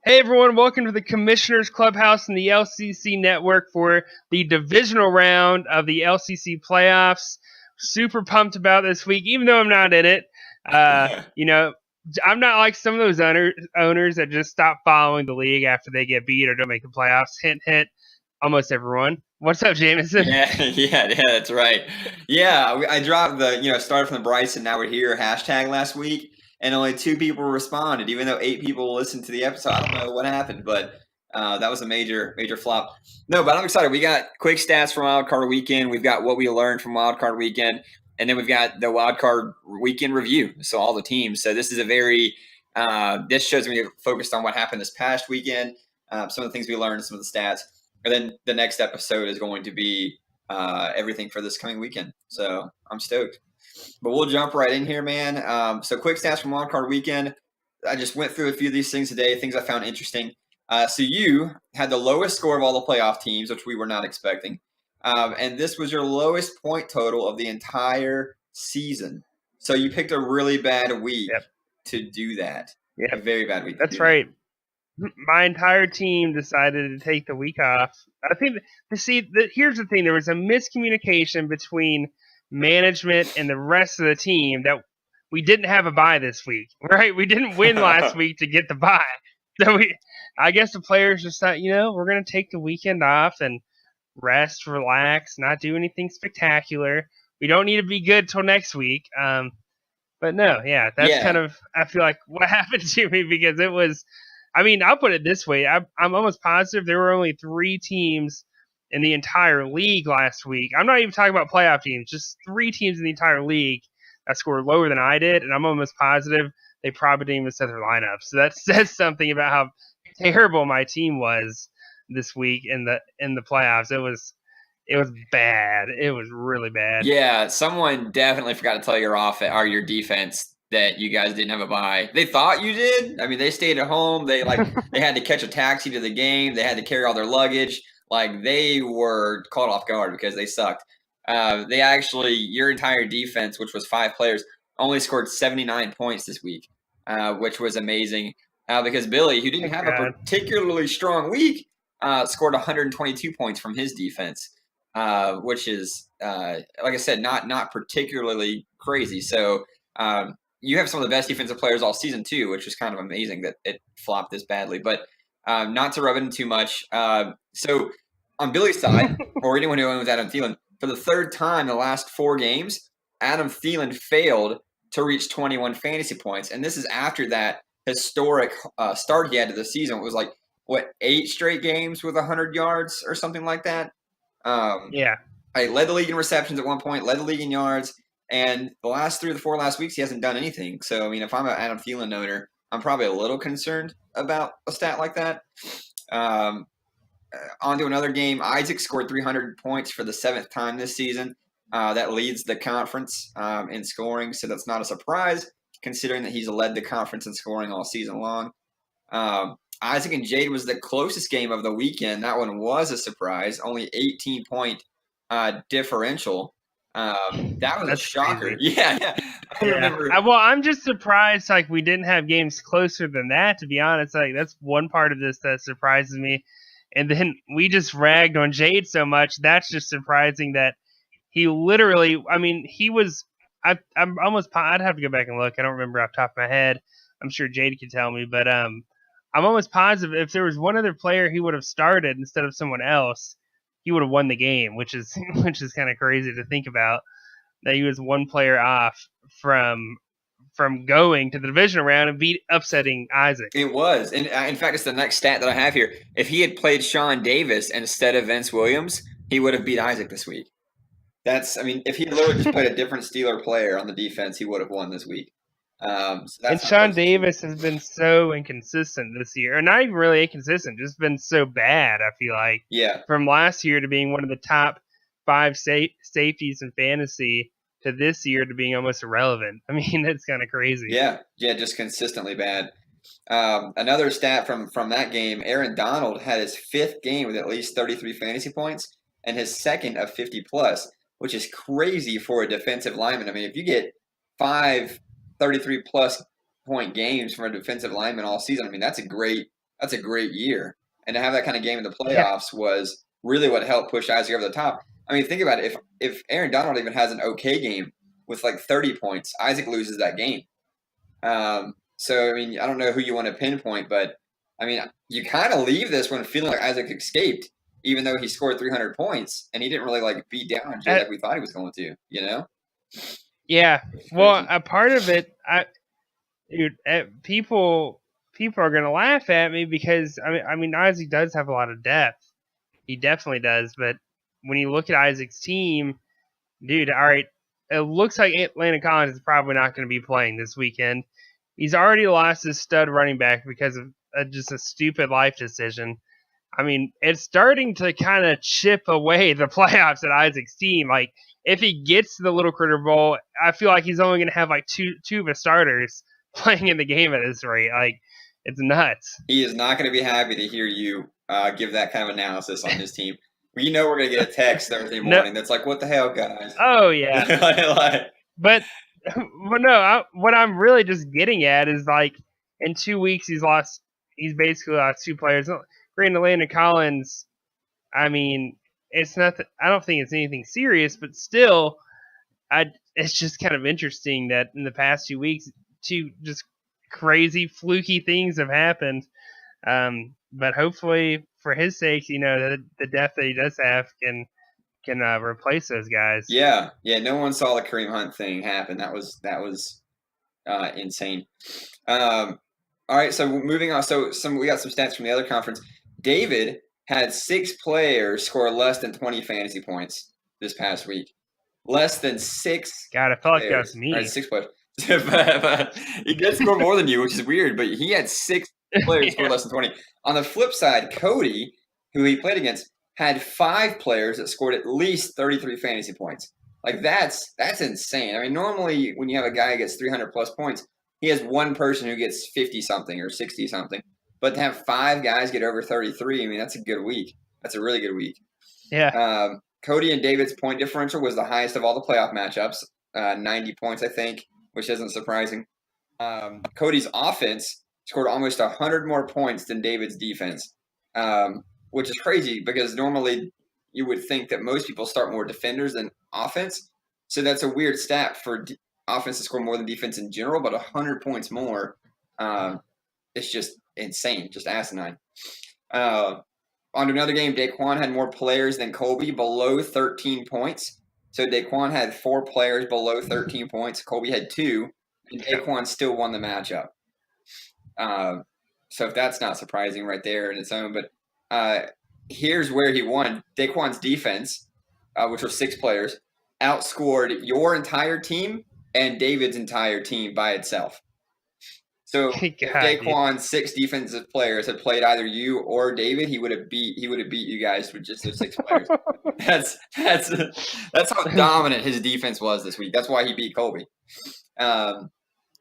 Hey everyone, welcome to the Commissioners Clubhouse and the LCC Network for the Divisional round of the LCC Playoffs. Super pumped about this week, even though I'm not in it. I'm not like some of those owners that just stop following the league after they get beat or don't make the playoffs. Hint, hint, almost everyone. What's up, Jameson? Yeah, that's right. Yeah, I dropped started from the Bryson, now we're here hashtag last week, and only 2 people responded, even though 8 people listened to the episode. I don't know what happened, but that was a major flop. No, but I'm excited. We got quick stats from Wild Card Weekend. We've got what we learned from Wild Card Weekend, and then we've got the Wild Card Weekend review. So all the teams. So this is a very this shows me focused on what happened this past weekend, some of the things we learned, some of the stats. And then the next episode is going to be everything for this coming weekend. So I'm stoked. But we'll jump right in here, man. So quick stats from Wild Card Weekend. I just went through a few of these things today, things I found interesting. So you had the lowest score of all the playoff teams, which we were not expecting. And this was your lowest point total of the entire season. So you picked a really bad week to do that. Yeah, a very bad week. That's right. My entire team decided to take the week off. I think here's the thing. There was a miscommunication between management and the rest of the team that we didn't have a bye this week, right? We didn't win last week to get the bye. So I guess the players just thought, we're going to take the weekend off and rest, relax, not do anything spectacular. We don't need to be good till next week. But no, that's kind of, I feel like what happened to me, because it was, I'll put it this way. I'm almost positive there were only 3 teams in the entire league last week. I'm not even talking about playoff teams, just 3 teams in the entire league that scored lower than I did, and I'm almost positive they probably didn't even set their lineup. So that says something about how terrible my team was this week in the playoffs. It was bad. It was really bad. Yeah, someone definitely forgot to tell your defense that you guys didn't have a bye. They thought you did. I mean, they stayed at home. They they had to catch a taxi to the game. They had to carry all their luggage. Like, they were caught off guard because they sucked. Your entire defense, which was 5 players, only scored 79 points this week, which was amazing. Because Billy, who didn't have a particularly strong week, scored 122 points from his defense, which is, like I said, not particularly crazy. So you have some of the best defensive players all season too, which is kind of amazing that it flopped this badly. But not to rub it in too much. So on Billy's side, or anyone who owns Adam Thielen, for the 3rd time in the last 4 games, Adam Thielen failed to reach 21 fantasy points. And this is after that historic start he had to the season. It was 8 straight games with 100 yards or something like that. I led the league in receptions at one point, led the league in yards. And the last 3 or 4 last weeks, he hasn't done anything. So, if I'm an Adam Thielen owner, I'm probably a little concerned about a stat like that. On to another game. Isaac scored 300 points for the 7th time this season. That leads the conference in scoring, so that's not a surprise, considering that he's led the conference in scoring all season long. Isaac and Jade was the closest game of the weekend. That one was a surprise. Only 18-point differential. That was a shocker. Crazy. Yeah. I remember. Well, I'm just surprised we didn't have games closer than that, to be honest. That's one part of this that surprises me. And then we just ragged on Jade so much. That's just surprising that he literally, he was, I'm almost, I'd have to go back and look. I don't remember off the top of my head. I'm sure Jade can tell me, but I'm almost positive if there was one other player he would have started instead of someone else, he would have won the game, which is kind of crazy to think about, that he was one player off from going to the divisional round and upsetting Isaac. It was. And in fact, it's the next stat that I have here. If he had played Sean Davis instead of Vince Williams, he would have beat Isaac this week. If he literally just played a different Steeler player on the defense, he would have won this week. And Sean Davis has been so inconsistent this year. Or not even really inconsistent, just been so bad, I feel like. Yeah. From last year to being one of the top 5 safeties in fantasy to this year to being almost irrelevant. That's kind of crazy. Yeah, just consistently bad. Another stat from that game, Aaron Donald had his 5th game with at least 33 fantasy points and his 2nd of 50+, which is crazy for a defensive lineman. If you get 5 33-plus point games from a defensive lineman all season, that's a great that's a great year. And to have that kind of game in the playoffs was really what helped push Isaac over the top. I mean, think about it. If Aaron Donald even has an okay game with like 30 points, Isaac loses that game. So, I mean, I don't know who you want to pinpoint, but, I mean, you kind of leave this one feeling like Isaac escaped, even though he scored 300 points, and he didn't really, like, beat down Jay like we thought he was going to, you know? Yeah. Well, a part of it, people are going to laugh at me because, I mean, Isaac does have a lot of depth. He definitely does, but when you look at Isaac's team, dude, all right, it looks like Landon Collins is probably not going to be playing this weekend. He's already lost his stud running back because of just a stupid life decision. I mean, it's starting to kind of chip away the playoffs at Isaac's team. Like, if he gets to the Little Critter Bowl, I feel like he's only going to have like two of his starters playing in the game at this rate. Like, it's nuts. He is not going to be happy to hear you give that kind of analysis on his team. You know we're going to get a text Thursday morning that's like, what the hell, guys? Oh, yeah. But no, what I'm really just getting at is, like, in 2 weeks he's basically lost two players. Granted, Landon Collins, I mean, it's nothing. I don't think it's anything serious, but still, it's just kind of interesting that in the past 2 weeks, two just crazy, fluky things have happened. But hopefully, for his sake, you know, the depth that he does have can replace those guys. Yeah. No one saw the Kareem Hunt thing happen. That was insane. All right, so moving on. So we got some stats from the other conference. David had 6 players score less than 20 fantasy points this past week. Less than 6. God, I felt like that was me. Right, 6 players. He did score more than you, which is weird, but he had 6 players score less than 20. On the flip side, Cody, who he played against, had 5 players that scored at least 33 fantasy points. Like, that's insane. I mean, normally when you have a guy who gets 300 plus points, he has one person who gets 50 something or 60 something. But to have 5 guys get over 33, I mean, that's a good week. That's a really good week. Yeah. Cody and David's point differential was the highest of all the playoff matchups, 90 points, I think, which isn't surprising. Cody's offense scored almost 100 more points than David's defense, which is crazy because normally you would think that most people start more defenders than offense. So that's a weird stat for offense to score more than defense in general, but 100 points more. It's just insane, just asinine. On to another game, Daquan had more players than Colby, below 13 points. So Daquan had 4 players below 13 points. Colby had 2, and Daquan still won the matchup. So if that's not surprising right there in its own, but here's where he won. Daquan's defense, which was 6 players, outscored your entire team and David's entire team by itself. So if Daquan's 6 defensive players had played either you or David, he would have beat you guys with just those 6 players. That's how dominant his defense was this week. That's why he beat Colby.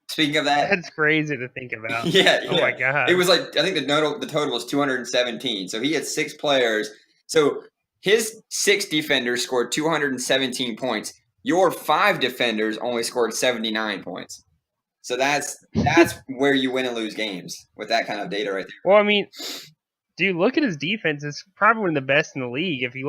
Speaking of that, that's crazy to think about. Yeah. Oh my god! It was like, I think the total was 217. So he had 6 players. So his 6 defenders scored 217 points. Your 5 defenders only scored 79 points. So that's where you win and lose games with that kind of data right there. Well, I mean, dude, look at his defense. It's probably one of the best in the league. If he's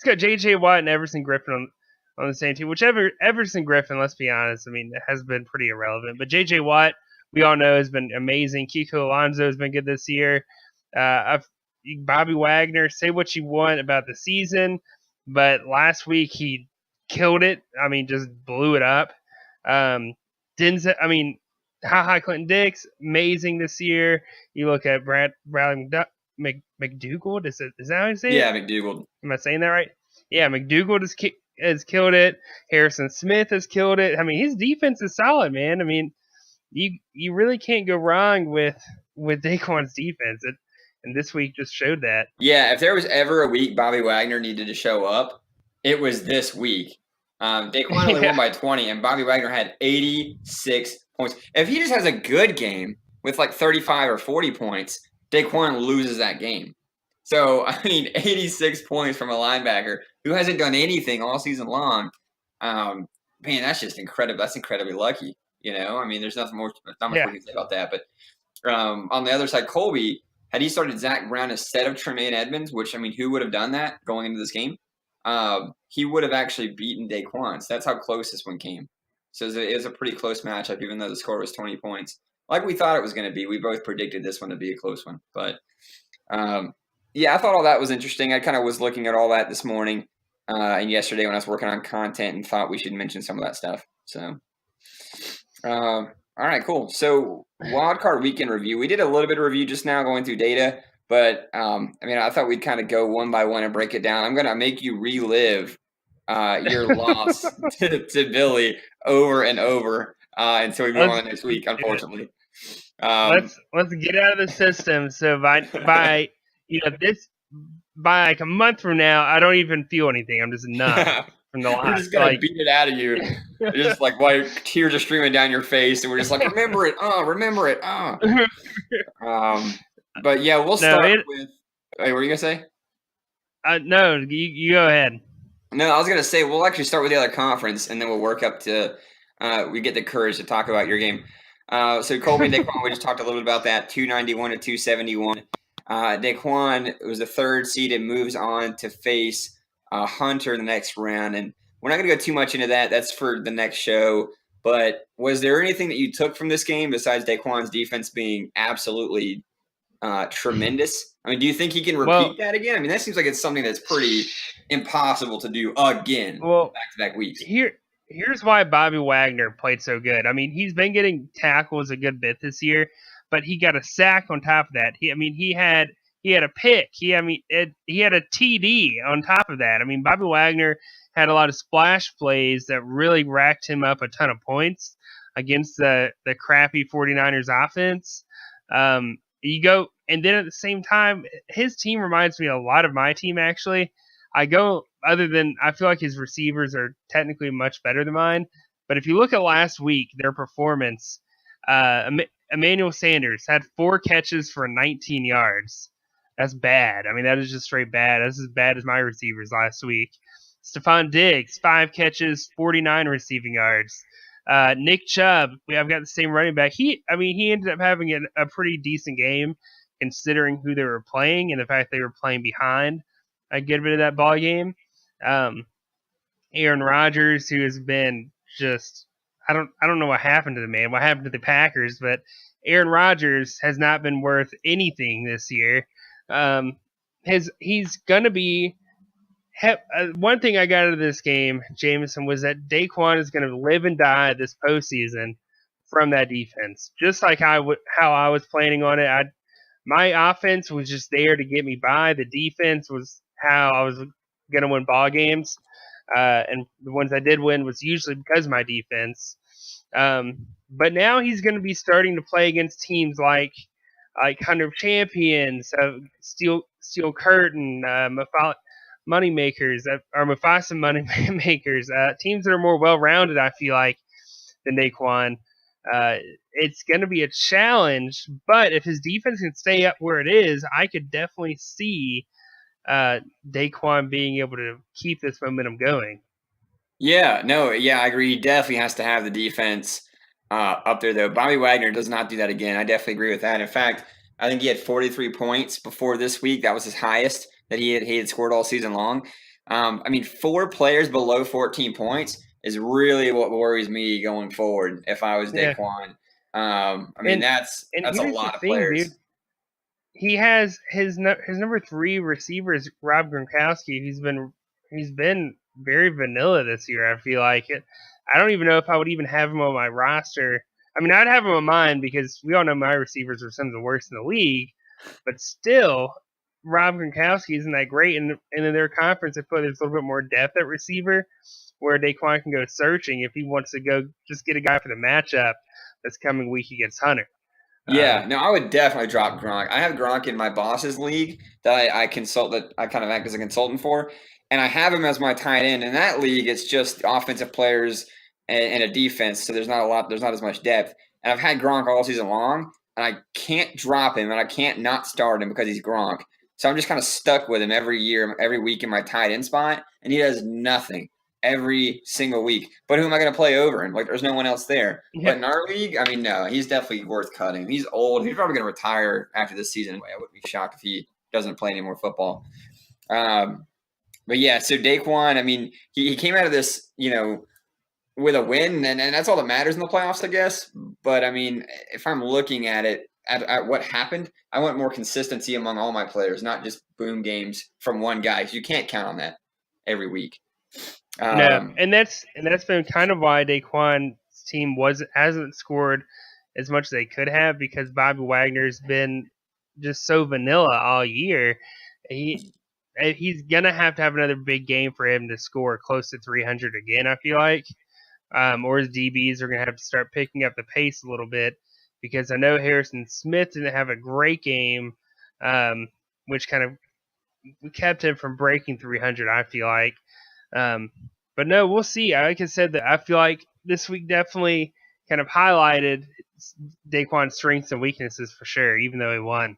got J.J. Watt and Everson Griffin on the same team. Whichever Everson Griffin, let's be honest, I mean, has been pretty irrelevant. But J.J. Watt, we all know, has been amazing. Kiko Alonso has been good this year. Bobby Wagner, say what you want about the season, but last week he killed it. I mean, just blew it up. Denzel, I mean, Clinton Dix, amazing this year. You look at Bradley McDougald. Is that how you say it? Yeah, McDougald. Am I saying that right? Yeah, McDougald has killed it. Harrison Smith has killed it. I mean, his defense is solid, man. I mean, you really can't go wrong with Daquan's defense. And this week just showed that. Yeah, if there was ever a week Bobby Wagner needed to show up, it was this week. Daquan only won by 20, and Bobby Wagner had 86 points. If he just has a good game with like 35 or 40 points, Daquan loses that game. So, I mean, 86 points from a linebacker who hasn't done anything all season long. Man, that's just incredible. That's incredibly lucky. You know, I mean, there's not much we can say about that. But on the other side, Colby, had he started Zach Brown instead of Tremaine Edmonds, which, I mean, who would have done that going into this game? He would have actually beaten Daquan. So that's how close this one came. So it was a pretty close matchup, even though the score was 20 points. Like we thought it was going to be. We both predicted this one to be a close one. But, yeah, I thought all that was interesting. I kind of was looking at all that this morning and yesterday when I was working on content and thought we should mention some of that stuff. So, all right, cool. So wildcard weekend review. We did a little bit of review just now going through data, but I mean, I thought we'd kind of go one by one and break it down. I'm going to make you relive your loss to Billy over and over until we move on next week, unfortunately. Let's get out of the system. So by like a month from now, I don't even feel anything. I'm just numb from the loss. We're just gonna beat it out of you. Just like while tears are streaming down your face, and we're just like, remember it, remember it, But yeah, we'll start with. Wait, what were you gonna say? No, you go ahead. No, I was gonna say we'll actually start with the other conference, and then we'll work up to. We get the courage to talk about your game. So Colby and Daquan, we just talked a little bit about that. 291 to 271. Daquan was the third seed and moves on to face Hunter in the next round. And we're not going to go too much into that. That's for the next show. But was there anything that you took from this game besides Daquan's defense being absolutely tremendous? I mean, do you think he can repeat that again? I mean, that seems like it's something that's pretty impossible to do again back-to-back weeks. Here's why Bobby Wagner played so good. I mean, he's been getting tackles a good bit this year, but he got a sack on top of that. He had a pick. He had a TD on top of that. I mean, Bobby Wagner had a lot of splash plays that really racked him up a ton of points against the crappy 49ers offense. You go, and then at the same time, his team reminds me a lot of my team, actually. I feel like his receivers are technically much better than mine. But if you look at last week, their performance, Emmanuel Sanders had 4 catches for 19 yards. That's bad. I mean, that is just straight bad. That's as bad as my receivers last week. Stephon Diggs, 5 catches, 49 receiving yards. Nick Chubb, I've got the same running back. He ended up having a pretty decent game considering who they were playing and the fact they were playing behind a good bit of that ball game. Aaron Rodgers, who has been just I don't know what happened to the man, what happened to the Packers, but Aaron Rodgers has not been worth anything this year. He's gonna be. One thing I got out of this game, Jameson, was that Daquan is going to live and die this postseason from that defense. Just like how I was planning on it. My offense was just there to get me by. The defense was how I was going to win ball games. And the ones I did win was usually because of my defense. But now he's going to be starting to play against teams like Hunter Champions, Steel Curtain, Moneymakers, or Mufasa Moneymakers, teams that are more well-rounded, I feel like, than Daquan. It's going to be a challenge, but if his defense can stay up where it is, I could definitely see Daquan being able to keep this momentum going. I agree. He definitely has to have the defense up there, though. Bobby Wagner does not do that again. I definitely agree with that. In fact, I think he had 43 points before this week. That was his highest that he had scored all season long. 4 players below 14 points is really what worries me going forward if I was Daquan. That's a lot of players. Dude. He has his number 3 receiver is Rob Gronkowski. He's been very vanilla this year, I feel like. I don't even know if I would even have him on my roster. I mean, I'd have him on mine because we all know my receivers are some of the worst in the league, but still, Rob Gronkowski isn't that great, and in their conference, I feel there's a little bit more depth at receiver where Daquan can go searching if he wants to go just get a guy for the matchup that's coming week against Hunter. I would definitely drop Gronk. I have Gronk in my boss's league that I consult, that I kind of act as a consultant for, and I have him as my tight end. In that league, it's just offensive players and a defense, so there's not as much depth. And I've had Gronk all season long, and I can't drop him, and I can't not start him because he's Gronk. So I'm just kind of stuck with him every week in my tight end spot, and he does nothing. every single week. But who am I going to play over? And like, there's no one else there. Yeah. But in our league, I mean, no, he's definitely worth cutting. He's old. He's probably going to retire after this season anyway. I wouldn't be shocked if he doesn't play any more football. But yeah, so Daquan, I mean, he came out of this, with a win, and that's all that matters in the playoffs, I guess. But I mean, if I'm looking at it, at what happened, I want more consistency among all my players, not just boom games from one guy. You can't count on that every week. No, and that's been kind of why Daquan's team hasn't scored as much as they could have, because Bobby Wagner's been just so vanilla all year. He's gonna have to have another big game for him to score close to 300 again, I feel like. Or his DBs are gonna have to start picking up the pace a little bit, because I know Harrison Smith didn't have a great game, which kind of kept him from breaking 300, I feel like. But no, we'll see. Like I said, that I feel like this week definitely kind of highlighted Daquan's strengths and weaknesses for sure, even though he won.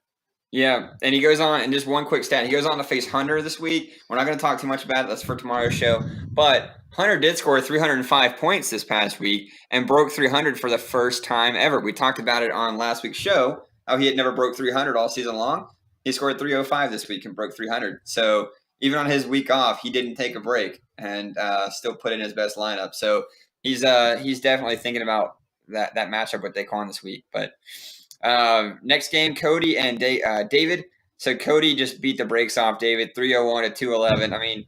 Yeah, and he goes on, and just one quick stat. He goes on to face Hunter this week. We're not going to talk too much about it. That's for tomorrow's show. But Hunter did score 305 points this past week and broke 300 for the first time ever. We talked about it on last week's show, how he had never broke 300 all season long. He scored 305 this week and broke 300. So even on his week off, he didn't take a break and still put in his best lineup. So he's definitely thinking about that matchup with Daquan this week. But next game, Cody and David. So Cody just beat the brakes off David, 301 to 211. I mean,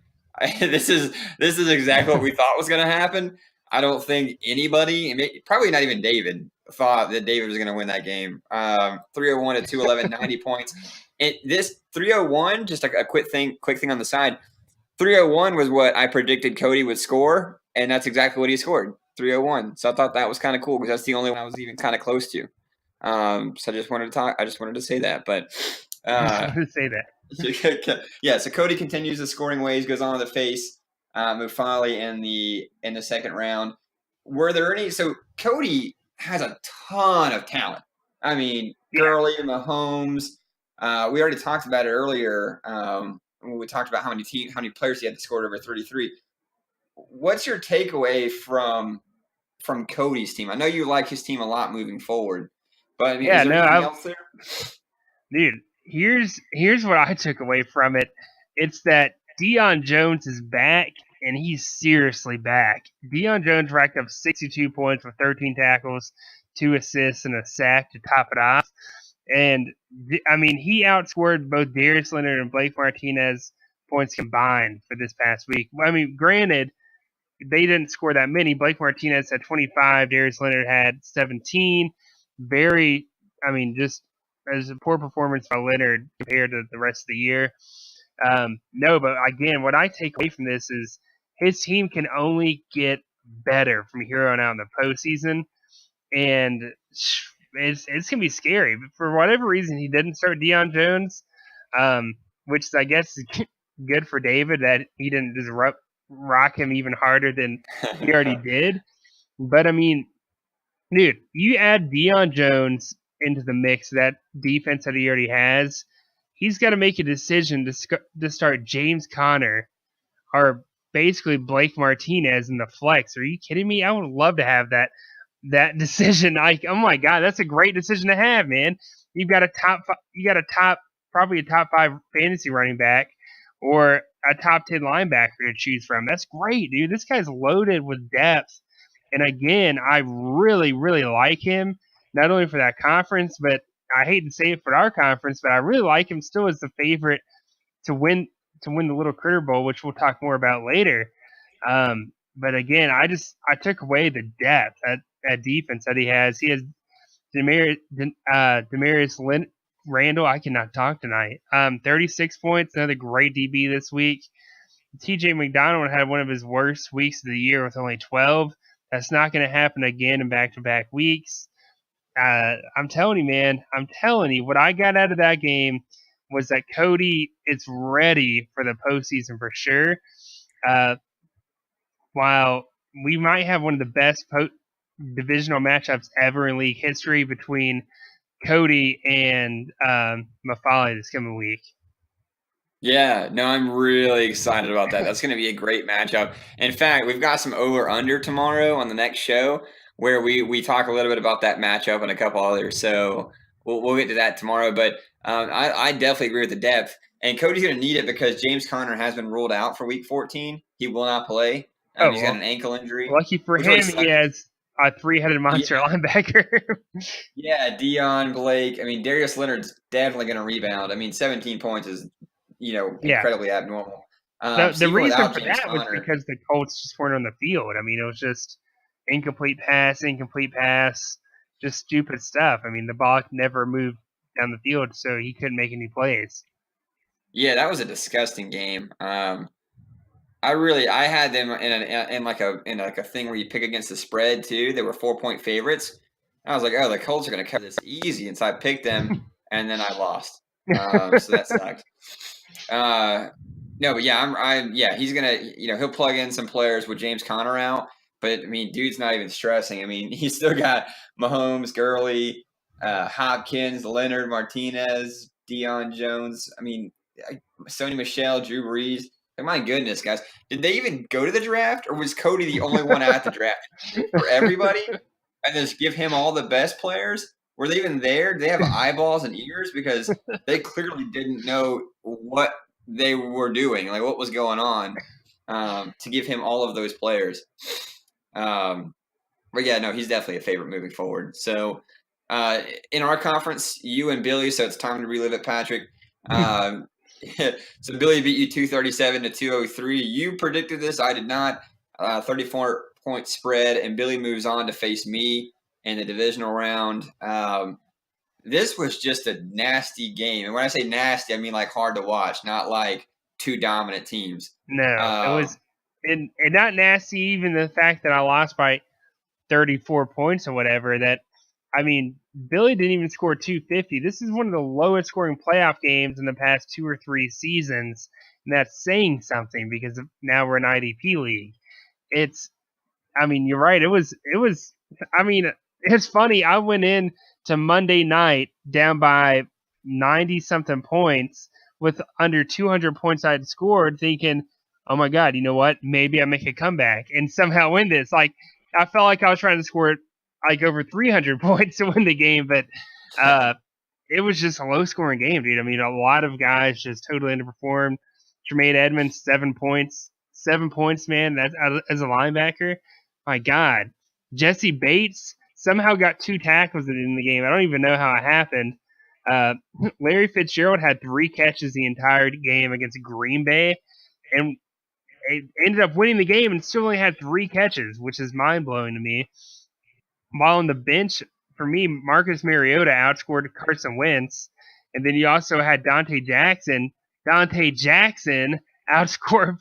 this is exactly what we thought was going to happen. I don't think anybody, probably not even David, thought that David was going to win that game. 301 to 211, 90 points. This 301, just a quick thing on the side. 301 was what I predicted Cody would score, and that's exactly what he scored, 301. So I thought that was kind of cool, because that's the only one I was even kind of close to. So I just wanted to say that, but say that. Yeah. So Cody continues the scoring ways, goes on to face Mufali in the second round. Were there any? So Cody has a ton of talent. I mean, Gurley, Mahomes. We already talked about it earlier. When we talked about how many players he had to score over 33. What's your takeaway from Cody's team? I know you like his team a lot moving forward. But I mean, is there anything else there? Dude, here's what I took away from it. It's that Deion Jones is back, and he's seriously back. Deion Jones racked up 62 points with 13 tackles, 2 assists, and a sack to top it off. And, I mean, he outscored both Darius Leonard and Blake Martinez points combined for this past week. I mean, granted, they didn't score that many. Blake Martinez had 25, Darius Leonard had 17. Just as a poor performance by Leonard compared to the rest of the year. No, but again, what I take away from this is his team can only get better from here on out in the postseason, and it's going to be scary. But for whatever reason, he didn't start Deion Jones, which I guess is good for David that he didn't just rock him even harder than he already did. But I mean, dude, you add Deion Jones into the mix, that defense that he already has, he's got to make a decision to start James Conner or basically Blake Martinez in the flex. Are you kidding me? I would love to have that decision. Like, oh my god, that's a great decision to have, man. You've got probably a top 5 fantasy running back or a top 10 linebacker to choose from. That's great, dude. This guy's loaded with depth. And again, I really, really like him, not only for that conference, but I hate to say it for our conference, but I really like him still as the favorite to win the Little Critter Bowl, which we'll talk more about later. But again, I took away the depth at defense that he has. He has Demarius Randall. I cannot talk tonight. 36 points, another great DB this week. TJ McDonald had one of his worst weeks of the year with only 12. That's not going to happen again in back-to-back weeks. I'm telling you, man. What I got out of that game was that Cody is ready for the postseason for sure. While we might have one of the best divisional matchups ever in league history between Cody and Mafali this coming week. Yeah, no, I'm really excited about that. That's going to be a great matchup. In fact, we've got some over under tomorrow on the next show where we talk a little bit about that matchup and a couple others. So we'll get to that tomorrow. But I definitely agree with the depth. And Cody's going to need it because James Conner has been ruled out for Week 14. He will not play. Oh, He's got an ankle injury, lucky for which really him, he sucks. has a three-headed monster Yeah, linebacker. yeah, Dion, Blake. I mean, Darius Leonard's definitely going to rebound. I mean, 17 points is, Yeah. incredibly abnormal. The So even reason without for James that was Conner, because the Colts just weren't on the field. I mean, it was just incomplete pass, just stupid stuff. I mean, the ball never moved down the field, so he couldn't make any plays. yeah, that was a disgusting game. I had them in a thing where you pick against the spread too. They were 4-point favorites. I was like, oh, the Colts are going to cover this easy, and so I picked them, and then I lost. So that sucked. No, but yeah, he's gonna, he'll plug in some players with James Conner out, but I mean, dude's not even stressing. I mean, he's still got Mahomes, Gurley, Hopkins, Leonard, Martinez, Deion Jones. I mean, Sony Michel, Drew Brees. Like, my goodness, guys, did they even go to the draft, or was Cody the only one at the draft for everybody, and just give him all the best players? Were they even there? Did they have eyeballs and ears? Because they clearly didn't know what they were doing, like what was going on, to give him all of those players. But yeah, no, he's definitely a favorite moving forward. So in our conference, you and Billy, so it's time to relive it, Patrick. So Billy beat you 237 to 203. You predicted this. I did not. 34-point spread, and Billy moves on to face me in the divisional round. This was just a nasty game. And when I say nasty, I mean like hard to watch, not like two dominant teams. No, it was, and not nasty. Even the fact that I lost by 34 points or whatever. That, I mean, Billy didn't even score 250. This is one of the lowest scoring playoff games in the past 2 or 3 seasons, and that's saying something because now we're an IDP league. It's, I mean, you're right. It was. I mean, it's funny. I went in to Monday night down by 90 something points with under 200 points I had scored, thinking, oh my God, you know what? Maybe I make a comeback and somehow win this. Like, I felt like I was trying to score like over 300 points to win the game, but it was just a low scoring game, dude. I mean, a lot of guys just totally underperformed. Jermaine Edmonds, 7 points. 7 points, man. That's as a linebacker. My God. Jesse Bates somehow got 2 tackles in the game. I don't even know how it happened. Larry Fitzgerald had 3 catches the entire game against Green Bay, and it ended up winning the game and still only had 3 catches, which is mind blowing to me. While on the bench, for me, Marcus Mariota outscored Carson Wentz, and then you also had Dante Jackson. Dante Jackson outscored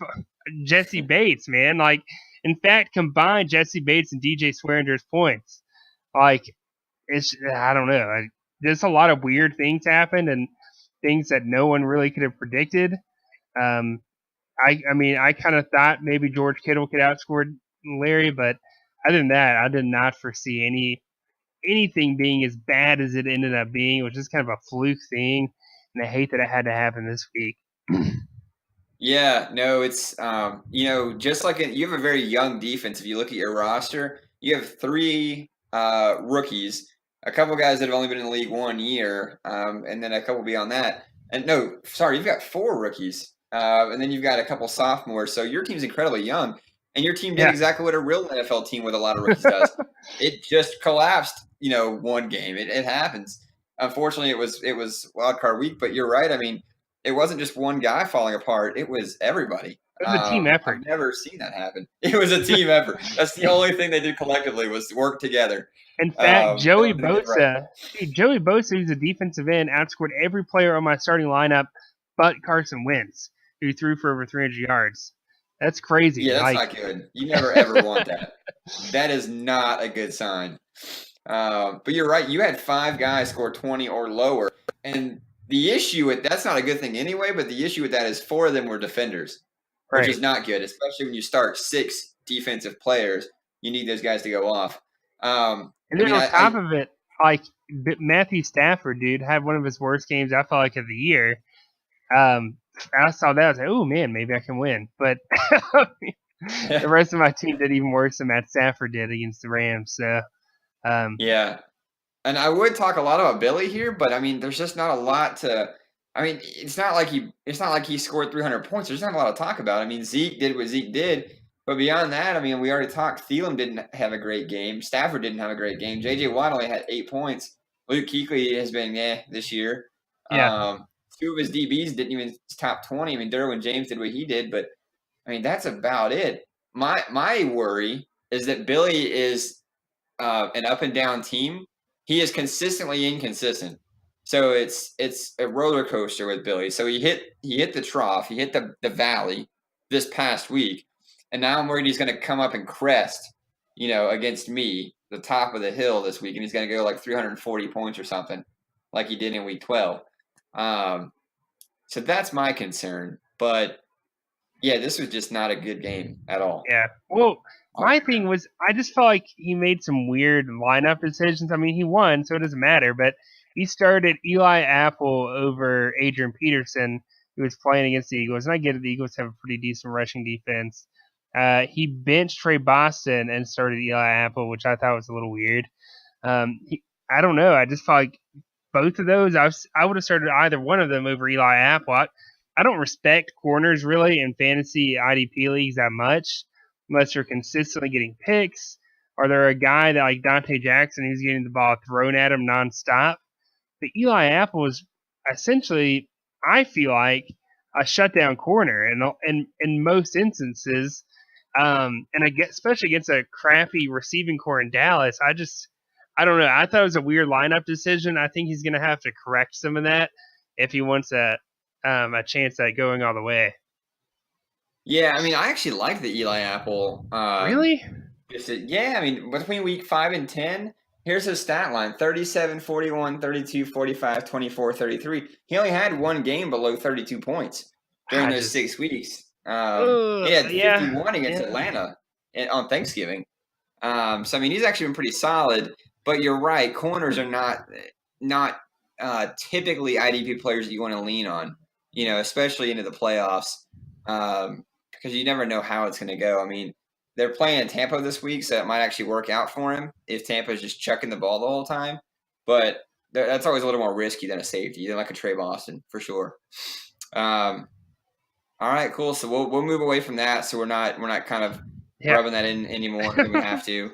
Jesse Bates, man. Like, in fact, combined Jesse Bates and DJ Swearinger's points. Like, I don't know. There's a lot of weird things happened and things that no one really could have predicted. I mean, I kind of thought maybe George Kittle could outscore Larry, but other than that, I did not foresee anything being as bad as it ended up being. It was just kind of a fluke thing, and I hate that it had to happen this week. Yeah, no, it's just like you have a very young defense. If you look at your roster, you have 3 rookies, a couple guys that have only been in the league 1 year, and then a couple beyond that. And no, sorry, you've got 4 rookies, and then you've got a couple sophomores. So your team's incredibly young, and your team did exactly what a real NFL team with a lot of rookies does. It just collapsed, one game. It happens. Unfortunately, it was wild card week. But you're right. I mean, it wasn't just one guy falling apart. It was everybody. It was a team effort. I've never seen that happen. It was a team effort. That's the only thing they did collectively was work together. In fact, Joey Bosa, who's a defensive end, outscored every player on my starting lineup but Carson Wentz, who threw for over 300 yards. That's crazy. Yeah, that's not good. You never ever want that. That is not a good sign. But you're right. You had 5 guys score 20 or lower, and the issue with that's not a good thing anyway. But the issue with that is 4 of them were defenders, which is not good, especially when you start 6 defensive players. You need those guys to go off. And then on top of it, like Matthew Stafford, dude, had one of his worst games I felt like of the year. I saw that. I was like, oh man, maybe I can win. But the rest of my team did even worse than Matt Stafford did against the Rams. So Yeah. And I would talk a lot about Billy here, but I mean, there's just not a lot to. I mean, it's not like he scored 300 points. There's not a lot to talk about. I mean, Zeke did what Zeke did, but beyond that, I mean, we already talked. Thielen didn't have a great game. Stafford didn't have a great game. J.J. Watt only had 8 points. Luke Kuechly has been this year. yeah, Two of his DBs didn't even top 20. I mean, Derwin James did what he did, but I mean, that's about it. My worry is that Billy is an up and down team. He is consistently inconsistent. So it's a roller coaster with Billy. So he hit the trough, he hit the valley this past week, and now I'm worried he's going to come up and crest, against me, the top of the hill this week, and he's going to go like 340 points or something, like he did in week 12. So that's my concern. But yeah, this was just not a good game at all. yeah. Well, my thing was, I just felt like he made some weird lineup decisions. I mean, he won, so it doesn't matter. But he started Eli Apple over Adrian Peterson, who was playing against the Eagles. And I get it, the Eagles have a pretty decent rushing defense. He benched Trey Boston and started Eli Apple, which I thought was a little weird. I don't know. I just felt like both of those, I would have started either one of them over Eli Apple. I don't respect corners really in fantasy IDP leagues that much unless they're consistently getting picks or they're a guy that like Dante Jackson who's getting the ball thrown at him nonstop. But Eli Apple is essentially, I feel like, a shutdown corner in most instances. And especially against a crappy receiving core in Dallas, I don't know. I thought it was a weird lineup decision. I think he's going to have to correct some of that if he wants a chance at going all the way. Yeah, I mean, I actually like the Eli Apple. Really? Yeah, I mean, between week 5 and 10, here's his stat line: 37, 41, 32, 45, 24, 33. He only had one game below 32 points during those 6 weeks. He had 51 against Atlanta on Thanksgiving. So, I mean, he's actually been pretty solid. But you're right, corners are not typically IDP players that you want to lean on, especially into the playoffs, because you never know how it's going to go. I mean, they're playing Tampa this week, so it might actually work out for him if Tampa is just chucking the ball the whole time. But that's always a little more risky than a safety, than like a Trey Boston, for sure. All right, cool. So we'll move away from that, so we're not kind of rubbing that in anymore than we have to.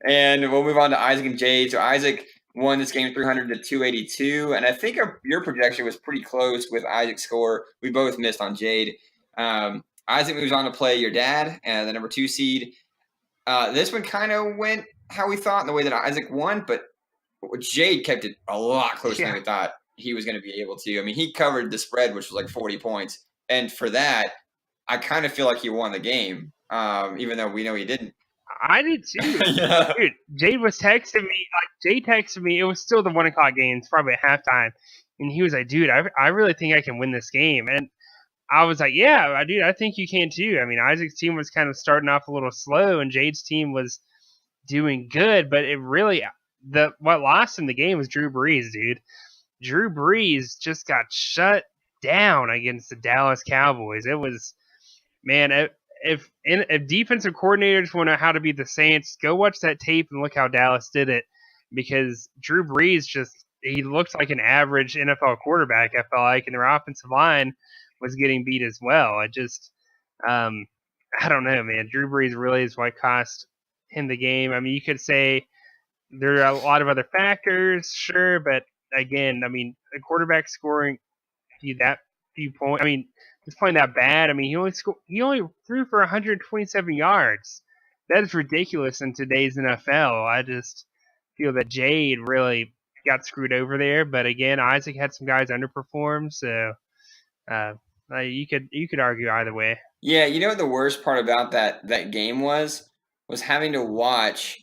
And we'll move on to Isaac and Jade. So Isaac won this game 300 to 282, and I think your projection was pretty close with Isaac's score. We both missed on Jade. Isaac moves on to play your dad, the number 2 seed. This one kind of went how we thought in the way that Isaac won, but Jade kept it a lot closer than we thought he was going to be able to. I mean, he covered the spread, which was like 40 points, and for that, I kind of feel like he won the game, even though we know he didn't. I did too. Yeah. Dude, Jade was texting me. Jade texted me. It was still the 1 o'clock game. It's probably at halftime. And he was like, dude, I really think I can win this game. And I was like, yeah, dude, I think you can too. I mean, Isaac's team was kind of starting off a little slow, and Jade's team was doing good. But it really, what lost in the game was Drew Brees, dude. Drew Brees just got shut down against the Dallas Cowboys. It was, man, if defensive coordinators want to know how to beat the Saints, go watch that tape and look how Dallas did it. Because Drew Brees he looked like an average NFL quarterback, I felt like, and their offensive line was getting beat as well. I don't know, man. Drew Brees really is what cost him the game. I mean, you could say there are a lot of other factors, sure, but again, I mean, the quarterback scoring that few points. I mean, he's playing that bad. I mean, he only threw for 127 yards. That is ridiculous in today's NFL. I just feel that Jade really got screwed over there. But again, Isaac had some guys underperform, so you could argue either way. Yeah, you know what the worst part about that game was having to watch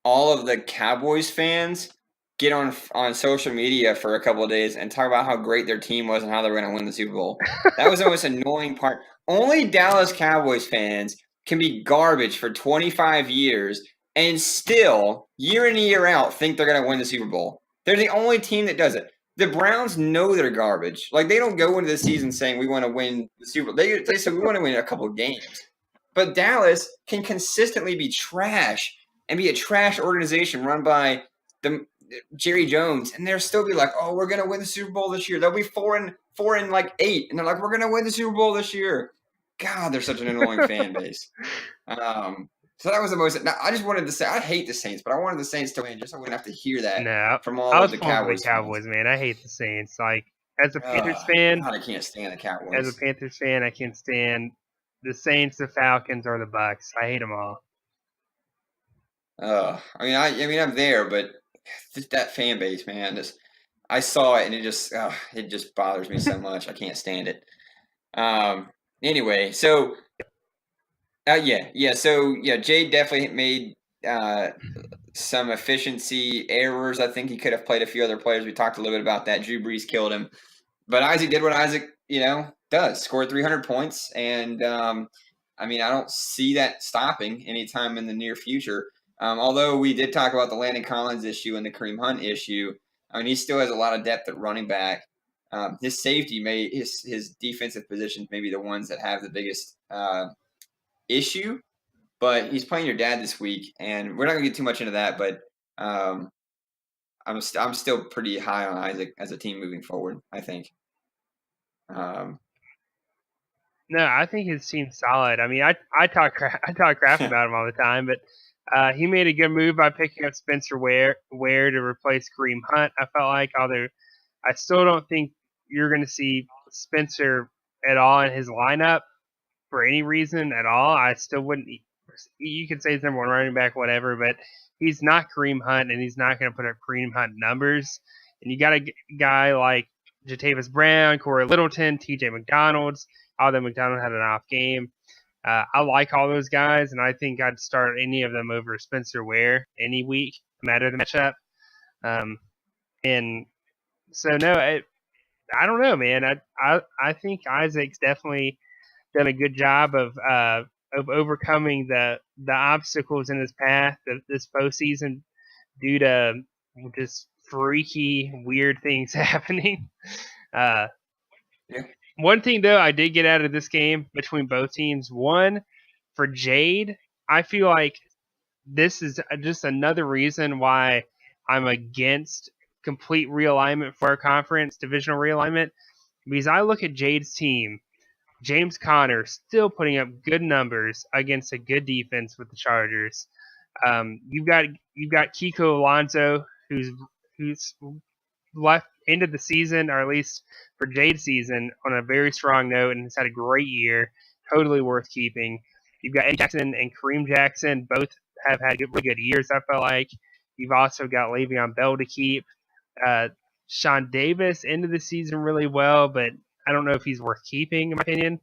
all of the Cowboys fans get on social media for a couple of days and talk about how great their team was and how they were going to win the Super Bowl. That was the most annoying part. Only Dallas Cowboys fans can be garbage for 25 years and still, year in and year out, think they're going to win the Super Bowl. They're the only team that does it. The Browns know they're garbage. Like, they don't go into the season saying we want to win the Super Bowl. They say we want to win a couple of games. But Dallas can consistently be trash and be a trash organization run by Jerry Jones, and they'll still be like, "Oh, we're gonna win the Super Bowl this year." They'll be 4-8, and they're like, "We're gonna win the Super Bowl this year." God, they're such an annoying fan base. So that was the most. Now, I just wanted to say I hate the Saints, but I wanted the Saints to win just so I wouldn't have to hear that from all I of was the pulling for the Cowboys Cowboys, man. I hate the Saints. Like, as a Panthers God, fan, I can't stand the Cowboys. I can't stand the Saints, the Falcons, or the Bucks. I hate them all. I mean, I'm there, but just that fan base, man. I saw it, and it just bothers me so much. I can't stand it. Anyway, so Jade definitely made some efficiency errors. I think he could have played a few other players. We talked a little bit about that. Drew Brees killed him, but Isaac did what Isaac, does. Scored 300 points, and I don't see that stopping anytime in the near future. Although we did talk about the Landon Collins issue and the Kareem Hunt issue, he still has a lot of depth at running back. His safety his defensive positions may be the ones that have the biggest issue, but he's playing your dad this week, and we're not going to get too much into that, but I'm still pretty high on Isaac as a team moving forward, I think. No, I think his team's solid. I talk crap about him all the time, but he made a good move by picking up Spencer Ware to replace Kareem Hunt. I felt like, although I still don't think you're going to see Spencer at all in his lineup for any reason at all. I still wouldn't. You could say he's number one running back, whatever, but he's not Kareem Hunt, and he's not going to put up Kareem Hunt numbers. And you got a guy like Jatavis Brown, Corey Littleton, T.J. McDonald's. Although McDonald had an off game, I like all those guys, and I think I'd start any of them over Spencer Ware any week, no matter the matchup. And so no, I don't know, man. I think Isaac's definitely done a good job of overcoming the obstacles in his path this postseason due to just freaky, weird things happening. Yeah. One thing, though, I did get out of this game between both teams. One, for Jade, I feel like this is just another reason why I'm against complete realignment for our conference, divisional realignment, because I look at Jade's team. James Conner still putting up good numbers against a good defense with the Chargers. You've got Kiko Alonso, who's left ended the season, or at least for Jade's season, on a very strong note and has had a great year. Totally worth keeping. You've got Eddie Jackson and Kareem Jackson. Both have had really good years, I felt like. You've also got Le'Veon Bell to keep. Sean Davis ended the season really well, but I don't know if he's worth keeping, in my opinion.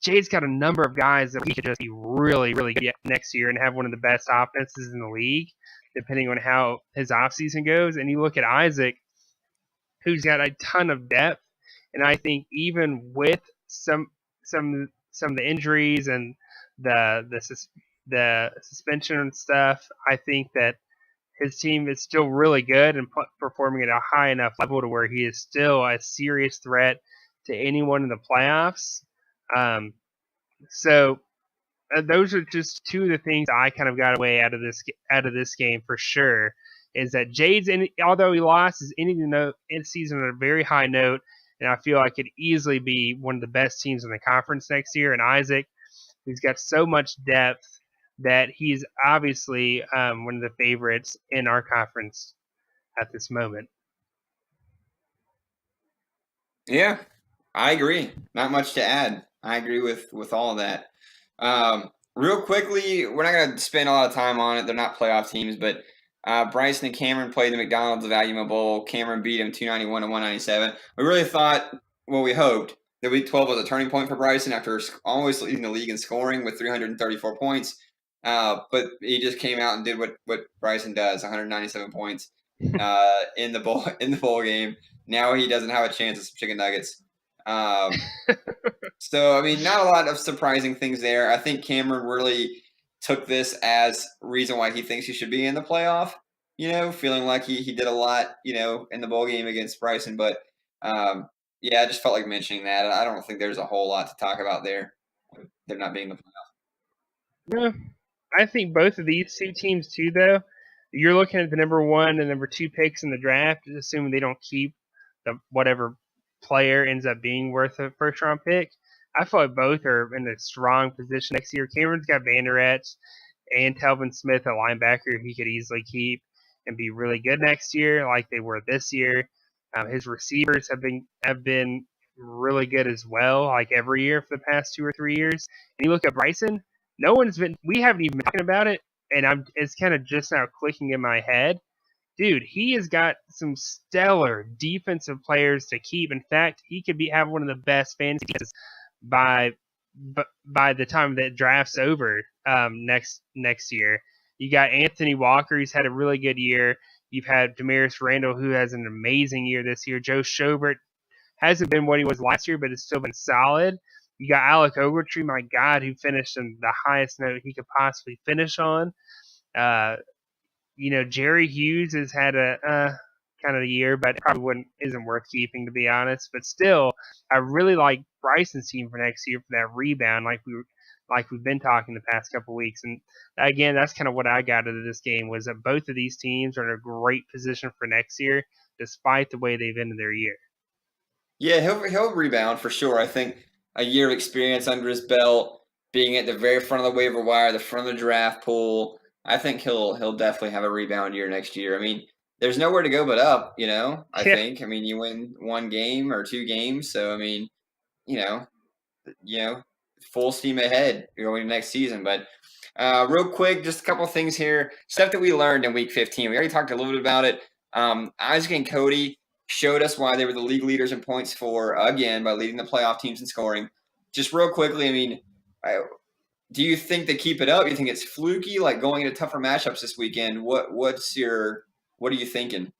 Jade's got a number of guys that we could just be really, really good next year and have one of the best offenses in the league, depending on how his offseason goes. And you look at Isaac, who's got a ton of depth, and I think even with some of the injuries and the suspension and stuff, I think that his team is still really good and performing at a high enough level to where he is still a serious threat to anyone in the playoffs. So those are just two of the things I kind of got away out of this game for sure. Is that Jade's, although he lost, is ending the season on a very high note, and I feel like could easily be one of the best teams in the conference next year. And Isaac, who's got so much depth, that he's obviously one of the favorites in our conference at this moment. Yeah, I agree. Not much to add. I agree with all of that. Real quickly, we're not going to spend a lot of time on it. They're not playoff teams, but Bryson and Cameron played the McDonald's Value Bowl. Cameron beat him 291 to 197. We really thought, we hoped that Week 12 was a turning point for Bryson after almost leading the league in scoring with 334 points. But he just came out and did what Bryson does, 197 points in the bowl game. Now he doesn't have a chance at some chicken nuggets. So, not a lot of surprising things there. I think Cameron really took this as reason why he thinks he should be in the playoff, feeling like he did a lot, in the bowl game against Bryson. But yeah, I just felt like mentioning that. I don't think there's a whole lot to talk about there. They're not being the No, I think both of these two teams too, though. You're looking at the number 1 and number 2 picks in the draft, assuming they don't keep the whatever player ends up being worth a first round pick. I feel like both are in a strong position next year. Cameron's got Vander Esch and Telvin Smith, a linebacker he could easily keep and be really good next year, like they were this year. His receivers have been really good as well, like every year for the past 2 or 3 years. And you look at Bryson, we haven't even been talking about it, and it's kind of just now clicking in my head. Dude, he has got some stellar defensive players to keep. In fact, he could have one of the best fantasy defenses by the time that draft's over next year. You got Anthony Walker, who's had a really good year. You've had Damaris Randall, who has an amazing year this year. Joe Schobert hasn't been what he was last year, but has still been solid. You got Alec Ogletree, my God, who finished in the highest note he could possibly finish on. Jerry Hughes has had a kind of a year, but probably isn't worth keeping, to be honest. But still, I really like Bryson's team for next year for that rebound, like we've been talking the past couple of weeks. And again, that's kind of what I got out of this game, was that both of these teams are in a great position for next year, despite the way they've ended their year. Yeah, he'll rebound for sure. I think a year of experience under his belt, being at the very front of the waiver wire, the front of the draft pool, I think he'll definitely have a rebound year next year. I mean, there's nowhere to go but up, I think. I mean, you win 1 game or 2 games, so I mean, you know, full steam ahead going into next season. But real quick, just a couple of things here. Stuff that we learned in week 15. We already talked a little bit about it. Isaac and Cody showed us why they were the league leaders in points again, by leading the playoff teams in scoring. Just real quickly, I mean, do you think they keep it up? You think it's fluky, like going into tougher matchups this weekend? What are you thinking?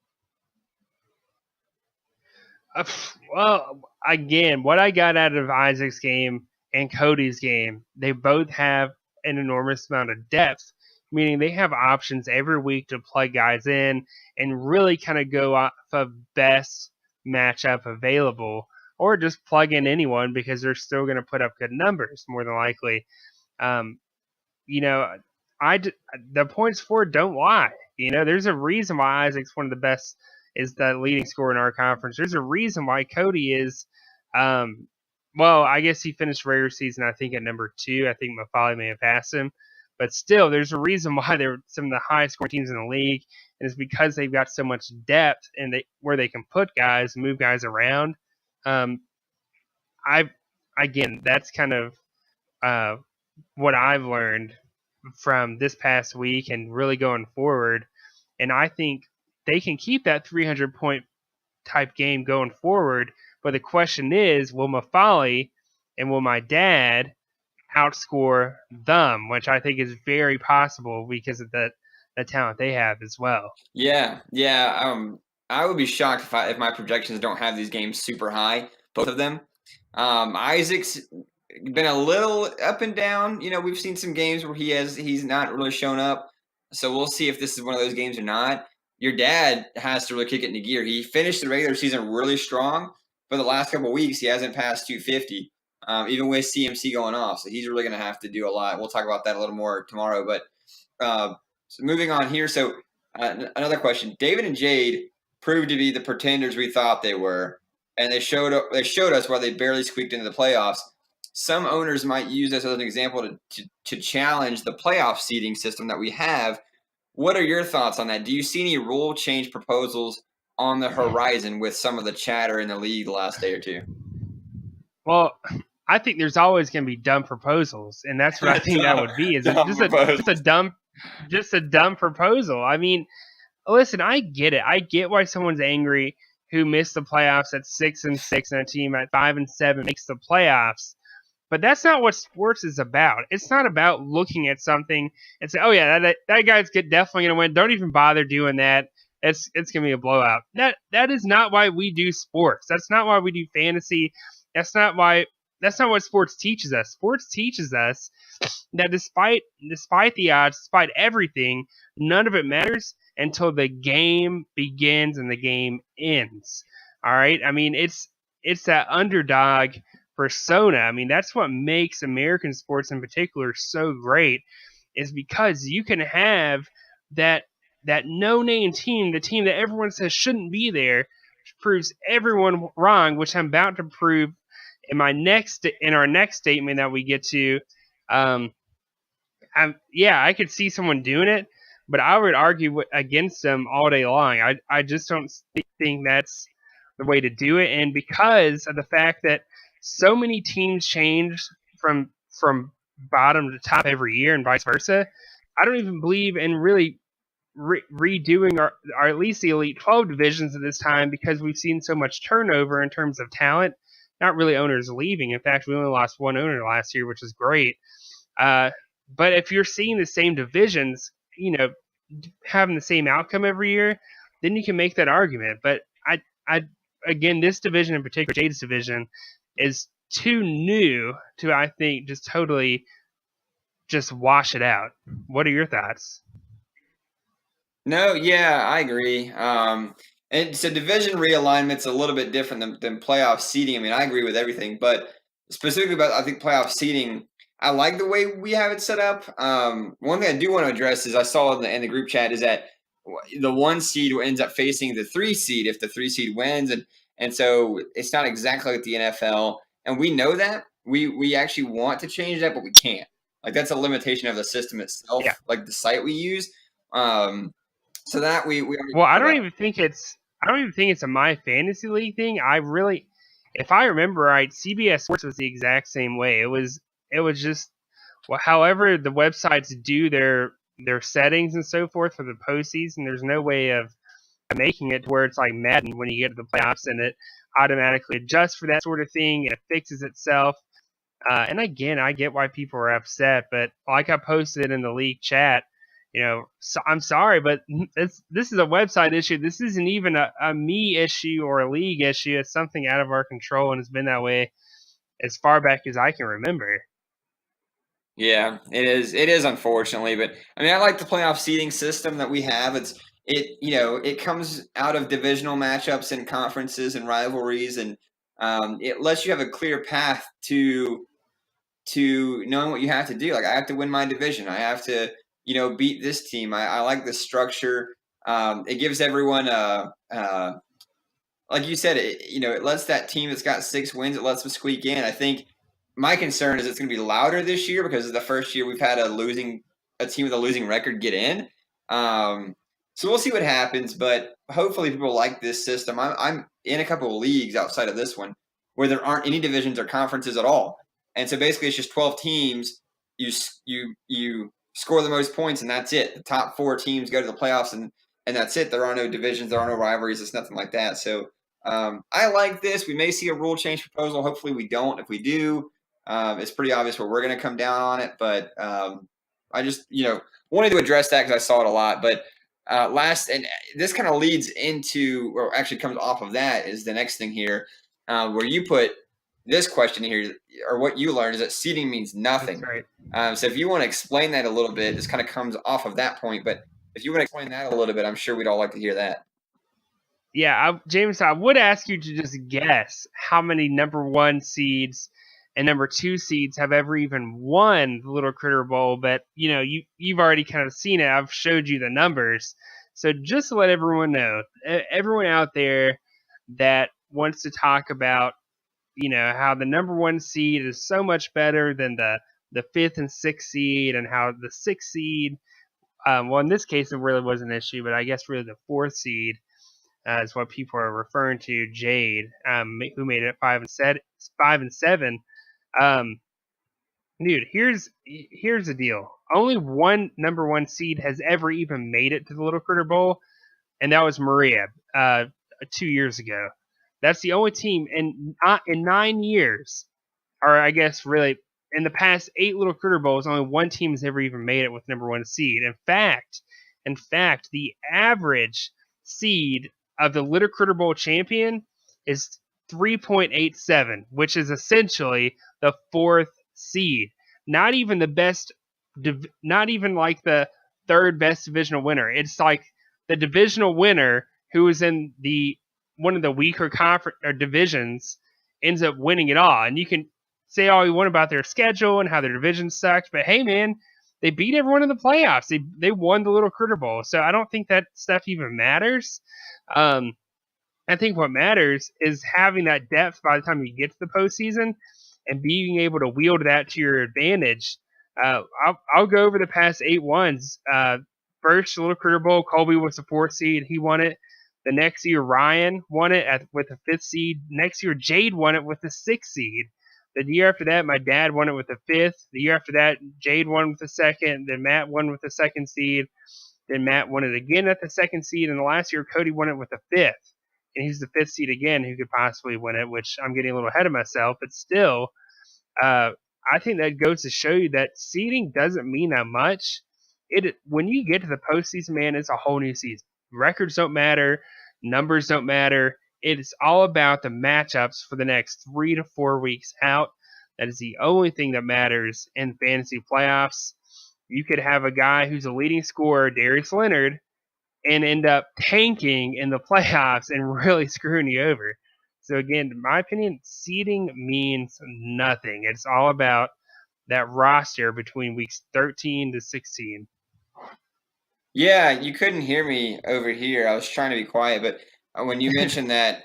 Well, again, what I got out of Isaac's game and Cody's game, they both have an enormous amount of depth, meaning they have options every week to plug guys in and really kind of go off of best matchup available, or just plug in anyone because they're still going to put up good numbers more than likely. The points for don't lie. There's a reason why Isaac's one of the best, is the leading scorer in our conference. There's a reason why Cody is, I guess he finished regular season, I think, at number 2. I think Mafali may have passed him. But still, there's a reason why they're some of the highest scoring teams in the league, and it's because they've got so much depth and where they can put guys, move guys around. That's kind of what I've learned from this past week and really going forward. And I think they can keep that 300-point type game going forward. But the question is, will Mafali and will my dad outscore them, which I think is very possible because of the talent they have as well. Yeah. I would be shocked if my projections don't have these games super high, both of them. Isaac's been a little up and down. We've seen some games where he's not really shown up. So we'll see if this is one of those games or not. Your dad has to really kick it into gear. He finished the regular season really strong, but the last couple of weeks he hasn't passed 250, even with CMC going off. So he's really going to have to do a lot. We'll talk about that a little more tomorrow. But so moving on here. So another question: David and Jade proved to be the pretenders we thought they were, and they showed us why they barely squeaked into the playoffs. Some owners might use this as an example to challenge the playoff seeding system that we have. What are your thoughts on that? Do you see any rule change proposals on the horizon with some of the chatter in the league the last day or two? Well, I think there's always going to be dumb proposals, and that's what I think that would be. Is just a dumb proposal. I mean, listen, I get it. I get why someone's angry who missed the playoffs at 6-6 and a team at 5-7 makes the playoffs. But that's not what sports is about. It's not about looking at something and say, "Oh yeah, that guy's definitely going to win." Don't even bother doing that. It's going to be a blowout. That is not why we do sports. That's not why we do fantasy. That's not what sports teaches us. Sports teaches us that despite the odds, despite everything, none of it matters, until the game begins and the game ends. All right. I mean, it's that underdog persona. I mean, that's what makes American sports in particular so great, is because you can have that no-name team, the team that everyone says shouldn't be there, proves everyone wrong, which I'm about to prove in our next statement that we get to. I could see someone doing it, but I would argue against them all day long. I just don't think that's the way to do it, and because of the fact that so many teams change from bottom to top every year and vice versa, I don't even believe in really redoing our at least the Elite 12 divisions at this time, because we've seen so much turnover in terms of talent. Not really owners leaving. In fact, we only lost one owner last year, which is great. But if you're seeing the same divisions, having the same outcome every year, then you can make that argument. But again, this division in particular, Jade's division, is too new to, I think, just totally just wash it out. What are your thoughts? No, yeah, I agree. And so division realignment's a little bit different than playoff seeding. I mean, I agree with everything, but specifically about, I think, playoff seeding, I like the way we have it set up. One thing I do want to address is I saw in the group chat is that the 1 seed ends up facing the 3 seed if the 3 seed wins, and so it's not exactly like the NFL, and we know that. We actually want to change that, but we can't. Like, that's a limitation of the system itself, Yeah. like the site we use. So that we well, I don't even think it's a My Fantasy League thing. If I remember right, CBS Sports was the exact same way. It was just, well, however the websites do their settings and so forth for the postseason, there's no way of making it to where it's like Madden when you get to the playoffs and it automatically adjusts for that sort of thing and it fixes itself. And again, I get why people are upset, but like I posted in the league chat, so I'm sorry, but this is a website issue. This isn't even a me issue or a league issue. It's something out of our control, and it's been that way as far back as I can remember. Yeah, it is. It is, unfortunately, but I mean, I like the playoff seeding system that we have. It comes out of divisional matchups and conferences and rivalries, and it lets you have a clear path to knowing what you have to do. Like, I have to win my division. I have to, beat this team. I like the structure. It gives everyone like you said, it lets that team that's got 6 wins, it lets them squeak in. I think my concern is it's going to be louder this year because it's the first year we've had a team with a losing record get in. So we'll see what happens, but hopefully people like this system. I'm in a couple of leagues outside of this one where there aren't any divisions or conferences at all, and so basically it's just 12 teams. You score the most points, and that's it. The top 4 teams go to the playoffs, and that's it. There are no divisions, there are no rivalries. It's nothing like that. So I like this. We may see a rule change proposal. Hopefully we don't. If we do, it's pretty obvious where we're going to come down on it. But I just, wanted to address that because I saw it a lot. But and this kind of leads into, or actually comes off of that, is the next thing here, where you put this question here, or what you learned is that seeding means nothing. That's right. So if you want to explain that a little bit, this kind of comes off of that point. But if you want to explain that a little bit, I'm sure we'd all like to hear that. Yeah, James, I would ask you to just guess how many number 1 seeds and number 2 seeds have ever even won the Little Critter Bowl, but you've already kind of seen it. I've showed you the numbers. So just to let everyone know, everyone out there that wants to talk about, how the number 1 seed is so much better than the 5th and 6th seed, and how the 6th seed, well, in this case, it really was an issue, but I guess really the 4th seed is what people are referring to, Jade, who made it 5 and 7. Dude, here's the deal. Only one number 1 seed has ever even made it to the Little Critter Bowl, and that was Maria 2 years ago. That's the only team in 9 years, or I guess really in the past 8 Little Critter Bowls, only one team has ever even made it with number 1 seed. In fact, the average seed of the Little Critter Bowl champion is 3.87, which is essentially the 4th seed. Not even the best, not even like the 3rd best divisional winner. It's like the divisional winner, who is in one of the weaker conference or divisions, ends up winning it all. And you can say all you want about their schedule and how their division sucks, but hey, man, they beat everyone in the playoffs. They won the Little Critter Bowl, so I don't think that stuff even matters. I think what matters is having that depth by the time you get to the postseason and being able to wield that to your advantage. I'll go over the past 8 ones. First, Little Critter Bowl, Colby was the 4th seed. He won it. The next year, Ryan won it with the 5th seed. Next year, Jade won it with the 6th seed. The year after that, my dad won it with the 5th. The year after that, Jade won with the 2nd. Then Matt won with the 2nd seed. Then Matt won it again at the 2nd seed. And the last year, Cody won it with the 5th. And he's the 5th seed again who could possibly win it, which I'm getting a little ahead of myself. But still, I think that goes to show you that seeding doesn't mean that much. When you get to the postseason, man, it's a whole new season. Records don't matter. Numbers don't matter. It's all about the matchups for the next 3 to 4 weeks out. That is the only thing that matters in fantasy playoffs. You could have a guy who's a leading scorer, Darius Leonard, and end up tanking in the playoffs and really screwing you over. So again, in my opinion, seeding means nothing. It's all about that roster between weeks 13 to 16. Yeah, you couldn't hear me over here. I was trying to be quiet, but when you mentioned that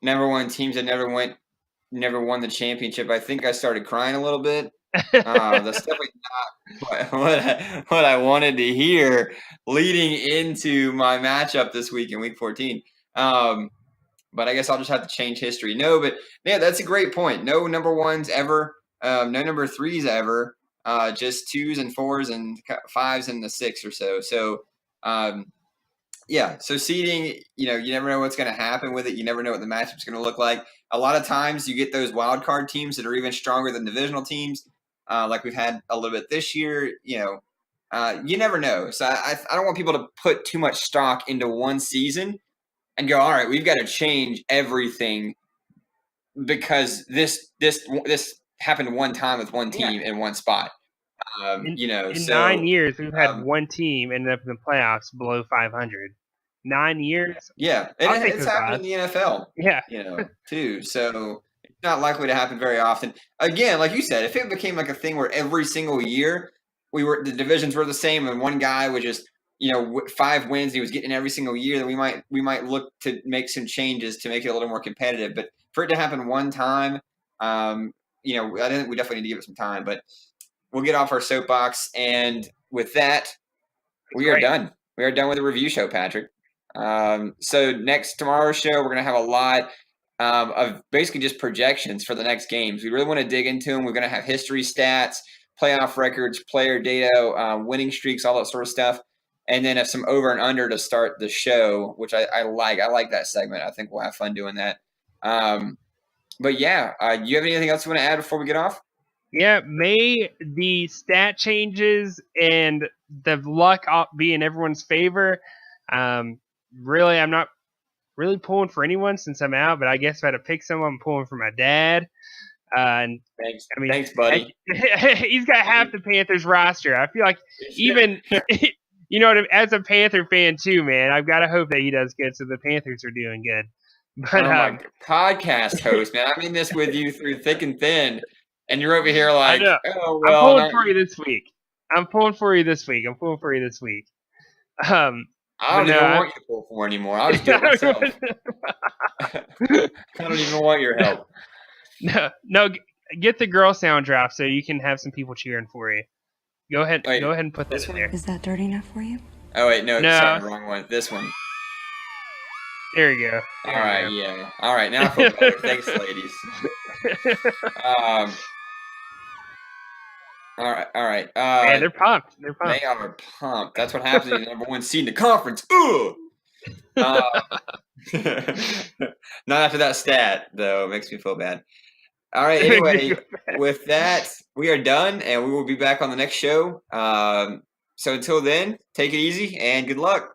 number one teams that never won the championship, I think I started crying a little bit. That's definitely not what I wanted to hear leading into my matchup this week in week 14. But I guess I'll just have to change history. No, but yeah, that's a great point. No number ones ever. No number threes ever. Just 2s and 4s and 5s and the 6 or so. So, yeah. So seeding, you never know what's going to happen with it. You never know what the matchup's going to look like. A lot of times you get those wild card teams that are even stronger than divisional teams, like we've had a little bit this year. You never know. So I don't want people to put too much stock into one season and go, all right, we've got to change everything because this happened one time with one team in one spot. In 9 years, we've had one team end up in the playoffs below 500. 9 years? Yeah, and it's happened in the NFL. Yeah, too. So it's not likely to happen very often. Again, like you said, if it became like a thing where every single year the divisions were the same and one guy was just 5 wins, he was getting every single year, then we might look to make some changes to make it a little more competitive. But for it to happen one time, I think we definitely need to give it some time. But we'll get off our soapbox, and with that, we are done. We are done with the review show, Patrick. So tomorrow's show, we're going to have a lot of basically just projections for the next games. We really want to dig into them. We're going to have history stats, playoff records, player data, winning streaks, all that sort of stuff. And then some over and under to start the show, which I like. I like that segment. I think we'll have fun doing that. But yeah, do you have anything else you want to add before we get off? Yeah, may the stat changes and the luck be in everyone's favor. Really, I'm not really pulling for anyone since I'm out, but I guess if I had to pick someone, I'm pulling for my dad. And thanks, buddy. He's got half the Panthers roster. I feel like even as a Panther fan too, man, I've got to hope that he does good, so the Panthers are doing good. But my podcast host, man, I mean this with you through thick and thin, and you're over here like, oh well. I'm pulling for you this week. I don't even want you to pull for anymore. I'll just do it myself. I don't even want your help. No, get the girl sound drop so you can have some people cheering for you. Go ahead and put this in there. Is that dirty enough for you? Oh wait, no, sorry, wrong one. This one. There you go. All right, yeah. All right, now I feel better. Thanks, ladies. All right. Man, they're pumped. They are pumped. That's what happens in the number one seed in the conference. Not after that stat, though. It makes me feel bad. All right, anyway, with that, we are done, and we will be back on the next show. So until then, take it easy, and good luck.